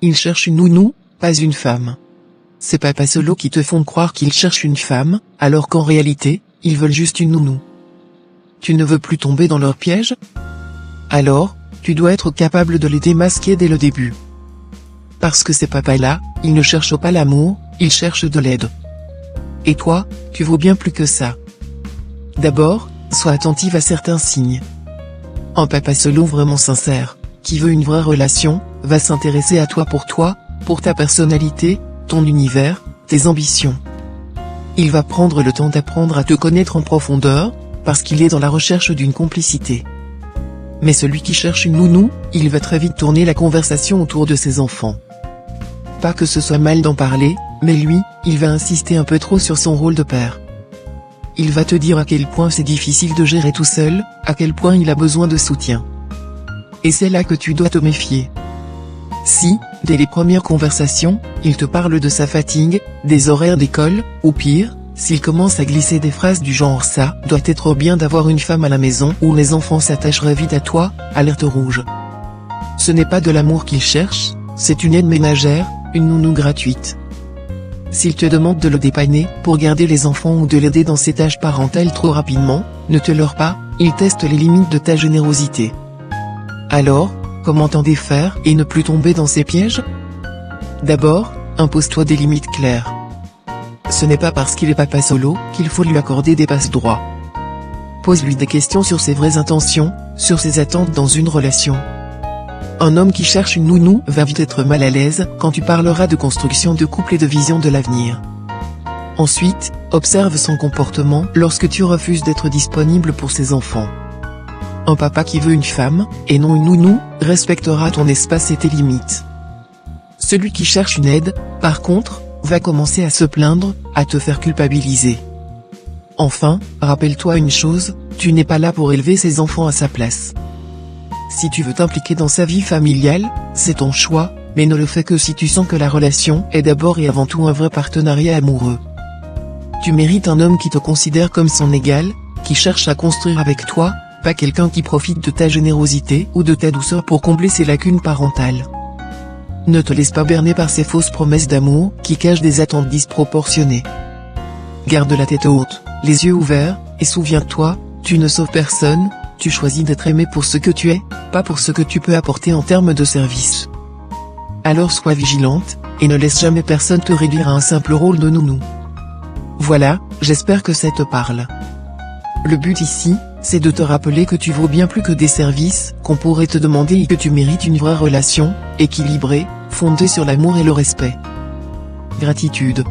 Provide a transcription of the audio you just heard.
il cherche une nounou, pas une femme. Ces papas solo qui te font croire qu'ils cherchent une femme, alors qu'en réalité, ils veulent juste une nounou. Tu ne veux plus tomber dans leur piège? Alors, tu dois être capable de les démasquer dès le début. Parce que ces papas-là, ils ne cherchent pas l'amour, ils cherchent de l'aide. Et toi, tu vaux bien plus que ça. D'abord, sois attentive à certains signes. Un papa solo vraiment sincère, qui veut une vraie relation, va s'intéresser à toi, pour ta personnalité, ton univers, tes ambitions. Il va prendre le temps d'apprendre à te connaître en profondeur, parce qu'il est dans la recherche d'une complicité. Mais celui qui cherche une nounou, il va très vite tourner la conversation autour de ses enfants. Pas que ce soit mal d'en parler, mais lui, il va insister un peu trop sur son rôle de père. Il va te dire à quel point c'est difficile de gérer tout seul, à quel point il a besoin de soutien. Et c'est là que tu dois te méfier. Si, dès les premières conversations, il te parle de sa fatigue, des horaires d'école, ou pire, s'il commence à glisser des phrases du genre « ça doit être bien d'avoir une femme à la maison » ou « les enfants s'attacheraient vite à toi », alerte rouge. Ce n'est pas de l'amour qu'il cherche, c'est une aide ménagère, une nounou gratuite. S'il te demande de le dépanner pour garder les enfants ou de l'aider dans ses tâches parentales trop rapidement, ne te leurre pas, il teste les limites de ta générosité. Alors, comment t'en défaire et ne plus tomber dans ses pièges? D'abord, impose-toi des limites claires. Ce n'est pas parce qu'il est papa solo qu'il faut lui accorder des passe-droits. Pose-lui des questions sur ses vraies intentions, sur ses attentes dans une relation. Un homme qui cherche une nounou va vite être mal à l'aise quand tu parleras de construction de couple et de vision de l'avenir. Ensuite, observe son comportement lorsque tu refuses d'être disponible pour ses enfants. Un papa qui veut une femme, et non une nounou, respectera ton espace et tes limites. Celui qui cherche une aide, par contre, va commencer à se plaindre, à te faire culpabiliser. Enfin, rappelle-toi une chose, tu n'es pas là pour élever ses enfants à sa place. Si tu veux t'impliquer dans sa vie familiale, c'est ton choix, mais ne le fais que si tu sens que la relation est d'abord et avant tout un vrai partenariat amoureux. Tu mérites un homme qui te considère comme son égal, qui cherche à construire avec toi, pas quelqu'un qui profite de ta générosité ou de ta douceur pour combler ses lacunes parentales. Ne te laisse pas berner par ces fausses promesses d'amour qui cachent des attentes disproportionnées. Garde la tête haute, les yeux ouverts, et souviens-toi, tu ne sauves personne, tu choisis d'être aimé pour ce que tu es, pas pour ce que tu peux apporter en termes de service. Alors sois vigilante, et ne laisse jamais personne te réduire à un simple rôle de nounou. Voilà, j'espère que ça te parle. Le but ici, c'est de te rappeler que tu vaux bien plus que des services qu'on pourrait te demander et que tu mérites une vraie relation, équilibrée, fondée sur l'amour et le respect. Gratitude.